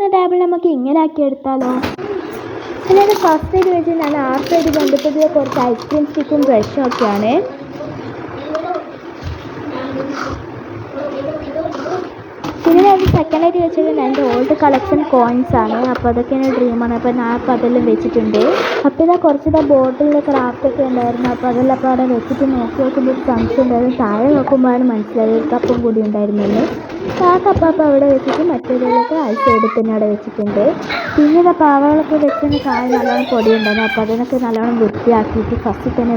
ഇരിക്കുന്ന ടേബിൾ നമുക്ക് ഇങ്ങനെ ആക്കി എടുത്താലോ? അതായത് ഫസ്റ്റ് ആയിട്ട് വെച്ച് ഞാൻ ആർട്ടായിട്ട് ബന്ധപ്പെട്ട കുറച്ച് ഐസ്ക്രീം സ്റ്റിക്കും ബ്രഷും ഒക്കെയാണ്. പിന്നെ അത് സെക്കൻഡായിട്ട് വെച്ചത് എൻ്റെ ഓൾഡ് കളക്ഷൻ കോയിൻസ് ആണ്. അപ്പോൾ അതൊക്കെ എൻ്റെ ഡ്രീമാണ്. അപ്പോൾ ഞാൻ അപ്പോൾ അതെല്ലാം വെച്ചിട്ടുണ്ട്. അപ്പോൾ ഇതാ കുറച്ചിതാ ബോട്ടിലിൽ ക്രാഫ്റ്റൊക്കെ ഉണ്ടായിരുന്നു. അപ്പോൾ അതെല്ലാം അപ്പോൾ അവിടെ വെച്ചിട്ട് നോക്കുമ്പോൾ ഒരു സംശയം ഉണ്ടായിരുന്നു. താഴെ നോക്കുമ്പോഴാണ് മനസ്സിലായത് ഒരു കപ്പും കൂടി ഉണ്ടായിരുന്നല്ലോ. ആ കപ്പ് അപ്പോൾ അവിടെ വെച്ചിട്ട് മറ്റേതിലൊക്കെ സൈഡിൽ തന്നെ അവിടെ വെച്ചിട്ടുണ്ട്. പിന്നെ ഇതാ പാവകളൊക്കെ വെച്ചതിന് താഴെ നല്ലോണം പൊടി ഉണ്ടായിരുന്നു. അപ്പോൾ അതിനൊക്കെ നല്ലോണം വൃത്തിയാക്കിയിട്ട് ഫസ്റ്റ് തന്നെ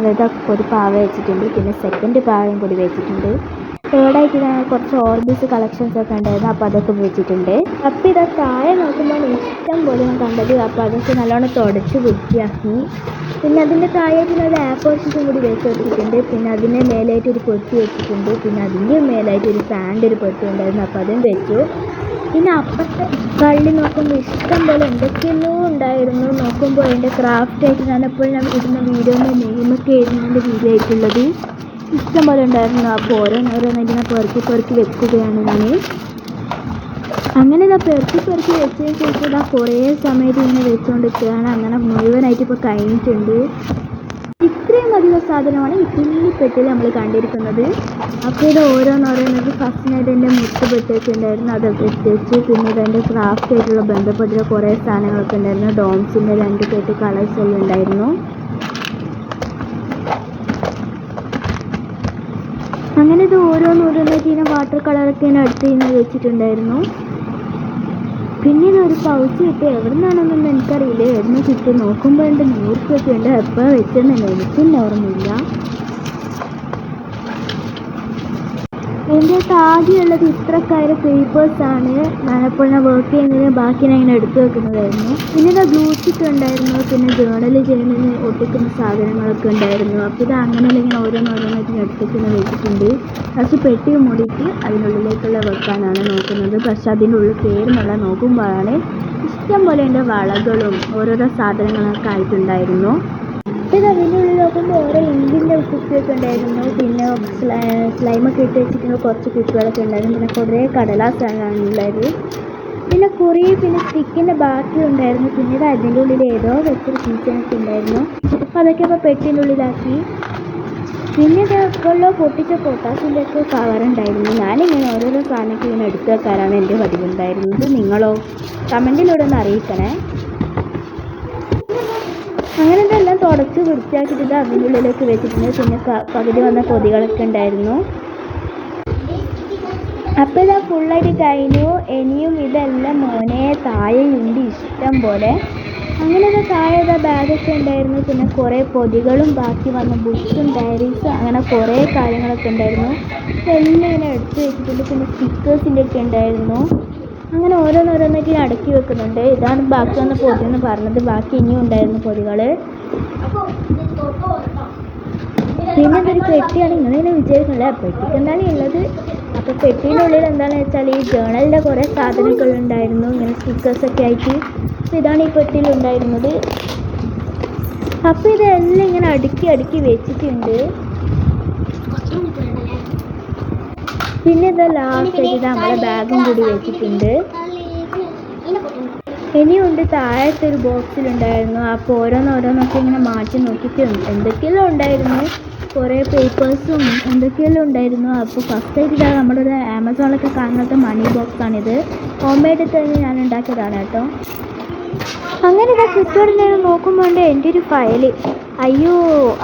ഒരു പാവ വെച്ചിട്ടുണ്ട്. പിന്നെ സെക്കൻഡ് പാവയും കൂടി വെച്ചിട്ടുണ്ട്. തേർഡായിട്ട് ഞാൻ കുറച്ച് ഓർബിസ് കളക്ഷൻസ് ഒക്കെ ഉണ്ടായിരുന്നു. അപ്പോൾ അതൊക്കെ വെച്ചിട്ടുണ്ട്. അപ്പോൾ ഇതാ താഴെ നോക്കുമ്പോൾ ഇഷ്ടം പോലെ ഞാൻ കണ്ടത്. അപ്പോൾ അതൊക്കെ നല്ലോണം തുടച്ച് വൃത്തിയാക്കി. പിന്നെ അതിൻ്റെ താഴേക്ക് ഒരു ആപ്പോർഷൻസും കൂടി വെച്ച് വെച്ചിട്ടുണ്ട്. പിന്നെ അതിൻ്റെ മേലായിട്ട് ഒരു പൊട്ടി വെച്ചിട്ടുണ്ട്. പിന്നെ അതിൻ്റെ മേലായിട്ട് ഒരു ഫാൻ്റെ ഒരു പൊട്ടി ഉണ്ടായിരുന്നു. അപ്പോൾ അതും വെച്ചു. പിന്നെ അപ്പുറത്തെ കള്ളി നോക്കുമ്പോൾ ഇഷ്ടം പോലെ എന്തൊക്കെയോ ഉണ്ടായിരുന്നു. നോക്കുമ്പോൾ അതിൻ്റെ ക്രാഫ്റ്റായിട്ട് ഞാനെപ്പോഴും ഞാൻ ഇടുന്ന വീഡിയോൻ്റെ നെയിമൊക്കെ എഴുതുന്നതിൻ്റെ വീഡിയോ ആയിട്ടുള്ളത് ഇഷ്ടം പോലെ ഉണ്ടായിരുന്നു. അപ്പോൾ ഓരോന്നോരോന്നായിട്ട് ഞാൻ പെറുക്കി വെക്കുകയാണ് ഞാൻ. അങ്ങനെ ഇതാ പെറുക്കി വെച്ചതിന് ശേഷം ഇതാ കുറേ സമയത്ത് ഇങ്ങനെ വെച്ചുകൊണ്ടിരിക്കുകയാണ്. അങ്ങനെ മുഴുവനായിട്ട് ഇപ്പോൾ കഴിഞ്ഞിട്ടുണ്ട്. ഇത്രയും അധികം സാധനമാണ് ഈ കുഞ്ഞിപ്പെട്ടിൽ നമ്മൾ കണ്ടിരിക്കുന്നത്. അപ്പോൾ ഇത് ഓരോന്നോരോന്നത് ഫസ്റ്റിനായിട്ട് എൻ്റെ മുട്ടുപെട്ടൊക്കെ ഉണ്ടായിരുന്നു. അതൊക്കെ എടുത്ത് പിന്നെ ഇതെൻ്റെ ക്രാഫ്റ്റ് ആയിട്ടുള്ള ബന്ധപ്പെട്ട കുറേ സാധനങ്ങളൊക്കെ ഉണ്ടായിരുന്നു. ഡോംസിൻ്റെ 2 പെട്ടി കളേഴ്സ് എല്ലാം ഉണ്ടായിരുന്നു. അങ്ങനെ ഇത് ഓരോന്നോരോന്നായിട്ട് ഇങ്ങനെ വാട്ടർ കളറൊക്കെ ഇങ്ങനെ അടുത്ത് ഇങ്ങനെ വെച്ചിട്ടുണ്ടായിരുന്നു. പിന്നെ ഇതൊരു പൗച്ച് കിട്ടി എവിടെ നിന്നാണെന്നൊന്നും എനിക്കറിയില്ല. എവിടെ കിട്ടി നോക്കുമ്പോൾ എൻ്റെ 100 രൂപയൊക്കെ ഉണ്ട്. എപ്പോൾ വെച്ചെന്നല്ല എനിക്കും ഓർമ്മയില്ല. എൻ്റെ ആകെയുള്ളത് ഇത്രക്കാര് പേപ്പേഴ്സാണ്. ഞാനെപ്പോൾ ഞാൻ വർക്ക് ചെയ്യുന്നതിന് ബാക്കി ഞാൻ ഇങ്ങനെ എടുത്തു വെക്കുന്നതായിരുന്നു. പിന്നെ ഇത് ഗ്ലൂ സ്റ്റിക്ക് ഉണ്ടായിരുന്നു. പിന്നെ ജേർണൽ ചെയ്യുന്നതിന് ഒട്ടിക്കുന്ന സാധനങ്ങളൊക്കെ ഉണ്ടായിരുന്നു. അപ്പോൾ ഇത് അങ്ങനെയല്ല ഇങ്ങനെ ഓരോന്നോരോന്നായിട്ട് എടുത്തിങ്ങനെ വെച്ചിട്ടുണ്ട്. പക്ഷേ പെട്ടി മൂടിയിട്ട് അതിനുള്ളിലേക്കുള്ള വെക്കാനാണ് നോക്കുന്നത്. പക്ഷെ അതിൻ്റെ ഉള്ളിൽ പേരുന്നുള്ള നോക്കുമ്പോഴാണ് ഇഷ്ടം പോലെ എൻ്റെ വളകളും ഓരോരോ സാധനങ്ങളൊക്കെ ആയിട്ടുണ്ടായിരുന്നു. ഇത് അതിൻ്റെ ഉള്ളിൽ നോക്കുമ്പോൾ ഓരോ ഇങ്കിൻ്റെ കുപ്പിയൊക്കെ ഉണ്ടായിരുന്നു. പിന്നെ സ്ലൈമൊക്കെ ഇട്ട് വെച്ചിട്ടുള്ള കുറച്ച് കുപ്പികളൊക്കെ ഉണ്ടായിരുന്നു. പിന്നെ കുറേ കടലാസാണ് ഉള്ളത്. പിന്നെ പിന്നെ സ്റ്റിക്കിൻ്റെ ബാക്കി ഉണ്ടായിരുന്നു. പിന്നെ അതിൻ്റെ ഉള്ളിൽ ഏതോ വെച്ചൊരു കീച്ചനൊക്കെ ഉണ്ടായിരുന്നു. അപ്പോൾ അതൊക്കെ ഇപ്പോൾ പെട്ടിൻ്റെ ഉള്ളിലാക്കി. പിന്നെ ഇതെപ്പോഴോ പൊട്ടിച്ച പൊട്ടാസിൻ്റെ ഒക്കെ കവറുണ്ടായിരുന്നു. ഞാനിങ്ങനെ ഓരോരോ സാധനമൊക്കെ ഇങ്ങനെ എടുത്തു വെക്കാനാണ് എൻ്റെ പതിവുണ്ടായിരുന്നത്. നിങ്ങളോ? കമൻറ്റിലൂടെ ഒന്ന് അറിയിക്കണേ. അങ്ങനെ ഇതെല്ലാം തുടച്ച് വൃത്തിയാക്കിയിട്ട് അതിൻ്റെ ഉള്ളിലേക്ക് വെച്ചിട്ടുണ്ട്. പിന്നെ പകുതി വന്ന പൊതികളൊക്കെ ഉണ്ടായിരുന്നു. അപ്പോൾ ഇതാ ഫുള്ളായിട്ട് കഴിഞ്ഞു. ഇനിയും ഇതെല്ലാം മോനെ താഴെയുണ്ട് ഇഷ്ടം പോലെ. അങ്ങനെ ഇതാ താഴെ ബാഗൊക്കെ ഉണ്ടായിരുന്നു. പിന്നെ കുറേ പൊതികളും ബാക്കി വന്ന ബുക്സും ഡയറീസും അങ്ങനെ കുറേ കാര്യങ്ങളൊക്കെ ഉണ്ടായിരുന്നു. എല്ലാം ഇങ്ങനെ എടുത്ത് വെച്ചിട്ടുണ്ട്. പിന്നെ സ്റ്റിക്കേഴ്സിൻ്റെ ഒക്കെ ഉണ്ടായിരുന്നു. അങ്ങനെ ഓരോന്നോരോന്നൊക്കെ അടുക്കി വെക്കുന്നുണ്ട്. ഇതാണ് ബാക്കി വന്ന പൊതി എന്ന് പറഞ്ഞത്. ബാക്കി ഇനിയും ഉണ്ടായിരുന്നു പൊതികൾ. പിന്നെ ഇതൊരു പെട്ടിയാണ്. ഇങ്ങനെ വിചാരിക്കുന്നില്ല പെട്ടിക്ക് എന്താണ് ഉള്ളത്. അപ്പോൾ പെട്ടീൻ്റെ ഉള്ളിൽ എന്താണെന്ന് വെച്ചാൽ ഈ ജേർണലിൻ്റെ കുറേ സാധനങ്ങൾ ഉണ്ടായിരുന്നു. ഇങ്ങനെ സ്റ്റിക്കേഴ്സൊക്കെ ആയിട്ട്. അപ്പോൾ ഇതാണ് ഈ പെട്ടിയിൽ ഉണ്ടായിരുന്നത്. അപ്പോൾ ഇതെല്ലാം ഇങ്ങനെ അടുക്കി വെച്ചിട്ടുണ്ട്. പിന്നെ ഇത് ലാസ്റ്റ് ആയിട്ട് നമ്മുടെ ബാഗും കൂടി വെച്ചിട്ടുണ്ട്. ഇനിയുണ്ട് താഴത്തെ ഒരു ബോക്സിലുണ്ടായിരുന്നു. അപ്പോൾ ഓരോന്നോരോന്നൊക്കെ ഇങ്ങനെ മാറ്റി നോക്കിയിട്ട് എന്തൊക്കെയെല്ലാം ഉണ്ടായിരുന്നു. കുറേ പേപ്പേഴ്സും എന്തൊക്കെയെല്ലാം ഉണ്ടായിരുന്നു. അപ്പോൾ ഫസ്റ്റ് ആയിട്ട് ഇതാ നമ്മുടെ ഒരു ആമസോണിലൊക്കെ കാണുന്നത് മണി ബോക്സാണിത്. ഹോം മെയ്ഡ് തന്നെ ഞാൻ ഉണ്ടാക്കിയതാണ് കേട്ടോ. അങ്ങനെ ഇതാ ചുറ്റോടെ നോക്കുമ്പോൾ എൻ്റെ ഒരു ഫയല് അയ്യോ.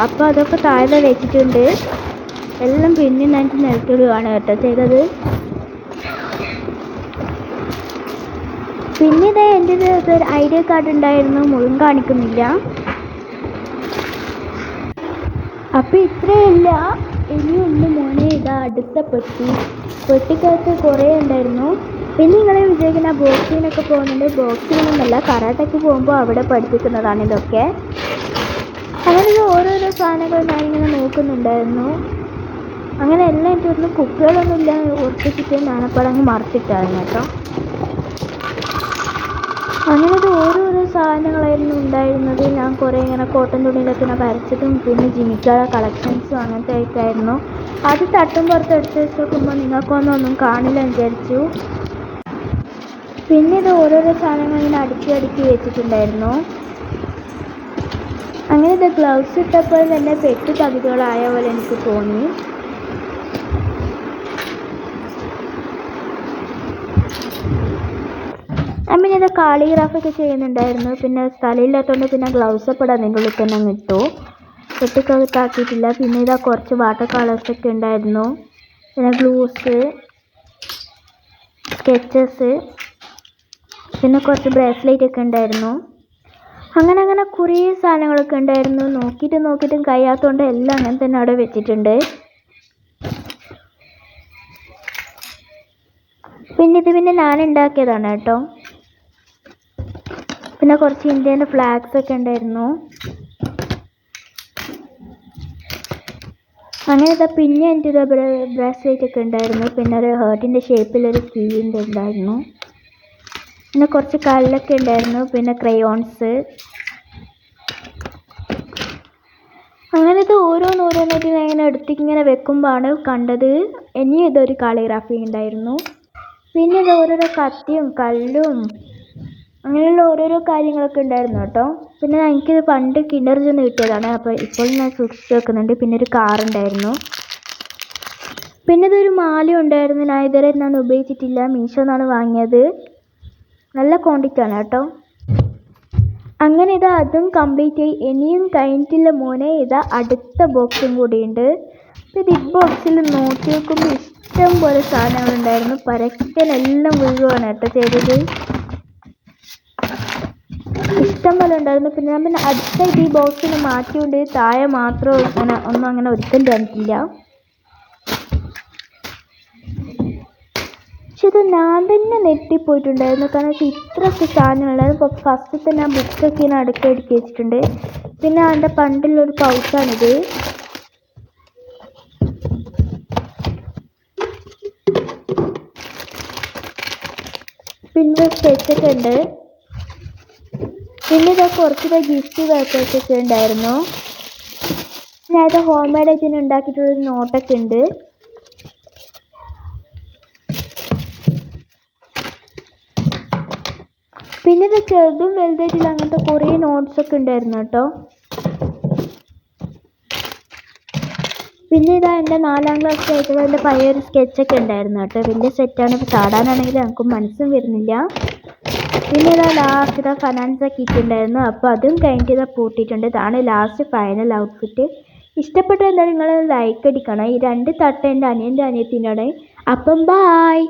അപ്പോൾ അതൊക്കെ താഴെ വെച്ചിട്ടുണ്ട്. എല്ലാം പിന്നെ ഞാൻ നിലത്തിടുകയാണ് കേട്ടോ ചെയ്തത്. പിന്നെ ഇതേ എൻ്റെ ഒരു ഐഡിയ കാർഡ് ഉണ്ടായിരുന്നു. മുഴുവൻ കാണിക്കുന്നില്ല. അപ്പോൾ ഇത്രയല്ല ഇനിയുണ്ട് മോനെ. ഇതാ അടുത്ത പെട്ടിക്കകത്ത് കുറേ ഉണ്ടായിരുന്നു. പിന്നെ നിങ്ങളെ വിചാരിക്കുന്ന ബോക്സിനൊക്കെ പോകുന്നുണ്ട്. ബോക്സിനൊന്നുമല്ല, കരാട്ടയ്ക്ക് പോകുമ്പോൾ അവിടെ പഠിപ്പിക്കുന്നതാണ് ഇതൊക്കെ. അങ്ങനെ ഇത് ഓരോരോ സാധനങ്ങൾ ഞാനിങ്ങനെ നോക്കുന്നുണ്ടായിരുന്നു. അങ്ങനെ എല്ലാം എനിക്ക് ഒന്ന് കുപ്പികളൊന്നും ഇല്ല ഉറപ്പിച്ചിട്ട് ഞാനപ്പോഴങ്ങ് മറച്ചിട്ടായിരുന്നു കേട്ടോ. അങ്ങനെ ഇത് ഓരോരോ സാധനങ്ങളായിരുന്നു ഉണ്ടായിരുന്നത്. ഞാൻ കുറേ ഇങ്ങനെ കോട്ടൺ തുണിയിലൊക്കെ ഞാൻ വരച്ചതും പിന്നെ ജിമിക്കയുടെ കളക്ഷൻസും അങ്ങനത്തെ ഒക്കെ ആയിരുന്നു. അത് തട്ടും പുറത്ത് എടുത്ത് വെച്ച് നോക്കുമ്പോൾ നിങ്ങൾക്കൊന്നും കാണില്ല വിചാരിച്ചു. പിന്നെ ഇത് ഓരോരോ സാധനങ്ങൾ ഇങ്ങനെ അടുക്കി അടുക്കി വെച്ചിട്ടുണ്ടായിരുന്നു. അങ്ങനെ ഇത് ഗ്ലൗസ് ഇട്ടപ്പോൾ തന്നെ പെട്ട് പകുതികളായ പോലെ എനിക്ക് തോന്നി. പിന്നെ ഇത് കാളിഗ്രാഫൊക്കെ ചെയ്യുന്നുണ്ടായിരുന്നു. പിന്നെ സ്ഥലമില്ലാത്തതുകൊണ്ട് പിന്നെ ഗ്ലൗസ് ഒക്കെ അതിൻ്റെ ഉള്ളിൽ തന്നെ ഇട്ടു, വെട്ടിക്കകത്താക്കിയിട്ടില്ല. പിന്നെ ഇതാ കുറച്ച് വാട്ടർ കളേഴ്സൊക്കെ ഉണ്ടായിരുന്നു, പിന്നെ ഗ്ലൂസ്, സ്കെച്ചസ്, പിന്നെ കുറച്ച് ബ്രേസ്ലെറ്റ് ഒക്കെ ഉണ്ടായിരുന്നു. അങ്ങനെ കുറേ സാധനങ്ങളൊക്കെ ഉണ്ടായിരുന്നു. നോക്കിയിട്ടും കഴിയാത്തതുകൊണ്ട് എല്ലാം അങ്ങനെ തന്നെ അവിടെ വെച്ചിട്ടുണ്ട്. പിന്നെ ഞാൻ ഉണ്ടാക്കിയതാണ് കേട്ടോ. പിന്നെ കുറച്ച് ഇന്ത്യൻ്റെ ഫ്ലാഗ്സ് ഒക്കെ ഉണ്ടായിരുന്നു. അങ്ങനെ പിന്നെ എൻ്റെ ഒരു ബ്രേസ്ലെറ്റ് ഒക്കെ ഉണ്ടായിരുന്നു. പിന്നെ ഒരു ഹേർട്ടിൻ്റെ ഷേപ്പിലൊരു കീൻ്റെ ഉണ്ടായിരുന്നു. പിന്നെ കുറച്ച് കല്ലൊക്കെ ഉണ്ടായിരുന്നു. പിന്നെ ക്രയോൺസ്. അങ്ങനെ ഇത് ഓരോന്നായിട്ട് ഇങ്ങനെ എടുത്തിങ്ങനെ വെക്കുമ്പോഴാണ് കണ്ടത് ഇനിയും ഇതൊരു കാളിഗ്രാഫി ഉണ്ടായിരുന്നു. പിന്നെ ഇത് ഓരോരോ കത്തിയും കല്ലും അങ്ങനെയുള്ള ഓരോരോ കാര്യങ്ങളൊക്കെ ഉണ്ടായിരുന്നു കേട്ടോ. പിന്നെ എനിക്കിത് പണ്ട് കിൻഡർ ജോയ്ന്ന് കിട്ടിയതാണ്, അപ്പോൾ ഇപ്പോൾ ഞാൻ സൂക്ഷിച്ച് വെക്കുന്നുണ്ട്. പിന്നെ ഒരു കാറുണ്ടായിരുന്നു. പിന്നെ ഇതൊരു മാല ഉണ്ടായിരുന്നു. ഞാൻ ഇതുവരെ ഉപയോഗിച്ചിട്ടില്ല, മീഷോന്നാണ് വാങ്ങിയത്. നല്ല ക്വാണ്ടിറ്റി ആണ് കേട്ടോ. അങ്ങനെ ഇതാ അതും കംപ്ലീറ്റ് ആയി. ഇനിയും കഴിഞ്ഞിട്ടില്ല മോനെ, ഇതാ അടുത്ത ബോക്സും കൂടിയുണ്ട്. ഇത് ഈ ബോക്സിൽ നോക്കി നോക്കുമ്പോൾ ഇഷ്ടം പോലെ സാധനങ്ങളുണ്ടായിരുന്നു. പരക്കെല്ലാം വീഴുവാണ് കേട്ടോ ചെയ്തത്, ഇഷ്ടം പോലെ ഉണ്ടായിരുന്നു. പിന്നെ ഞാൻ അടുത്തായിട്ട് ഈ ബോക്സിന് മാറ്റിക്കൊണ്ട് താഴെ മാത്രം ഒന്നും അങ്ങനെ ഒരിക്കലും തന്നിട്ടില്ല. പക്ഷെ ഇത് ഞാൻ തന്നെ നെട്ടിപ്പോയിട്ടുണ്ടായിരുന്നു, കാരണം ഇത്രയൊക്കെ സാധനങ്ങളുണ്ടായിരുന്നു. ഇപ്പോൾ ഫസ്റ്റത്തെ ഞാൻ ബുക്കൊക്കെ ഇങ്ങനെ അടുക്കി വെച്ചിട്ടുണ്ട്. പിന്നെ അതിൻ്റെ പണ്ടുള്ളൊരു പൗച്ചാണിത്. പിന്നെ സ്കെച്ചൊക്കെ ഉണ്ട്. പിന്നെ ഇതൊക്കെ കുറച്ചുകൂടെ ഗിഫ്റ്റ് പാക്കേജൊക്കെ ഉണ്ടായിരുന്നു. ഞാൻ ഇത് ഹോം മെയ്ഡായിട്ട് ഉണ്ടാക്കിയിട്ടുള്ളൊരു നോട്ടൊക്കെ ഉണ്ട്. പിന്നെ ഇത് ചെറുതും വലുതായിട്ടുള്ള അങ്ങനത്തെ കുറേ നോട്ട്സൊക്കെ ഉണ്ടായിരുന്നു കേട്ടോ. പിന്നെ ഇതാ എൻ്റെ 4ാം ക്ലാസ്സിലായിട്ടുള്ള എൻ്റെ പഴയൊരു സ്കെച്ചൊക്കെ ഉണ്ടായിരുന്നു കേട്ടോ. വലിയ സെറ്റാണ്, ഇപ്പോൾ ചാടാനാണെങ്കിൽ എനിക്ക് മനസ്സും വരുന്നില്ല. പിന്നെ ഇതാ ലാസ്റ്റ് ഫനാൻസൊക്കെ ഇട്ടുണ്ടായിരുന്നു. അപ്പോൾ അതും കഴിഞ്ഞിട്ട് ഇതാ പൂട്ടിയിട്ടുണ്ട്. ഇതാണ് ലാസ്റ്റ് ഫൈനൽ ഔട്ട്ഫിറ്റ്. ഇഷ്ടപ്പെട്ട എന്തായാലും നിങ്ങൾ ലൈക്ക് അടിക്കണം. ഈ 2 തട്ട എൻ്റെ അനിയൻ്റെ അനിയത്തിനാണ്. അപ്പം ബായ്.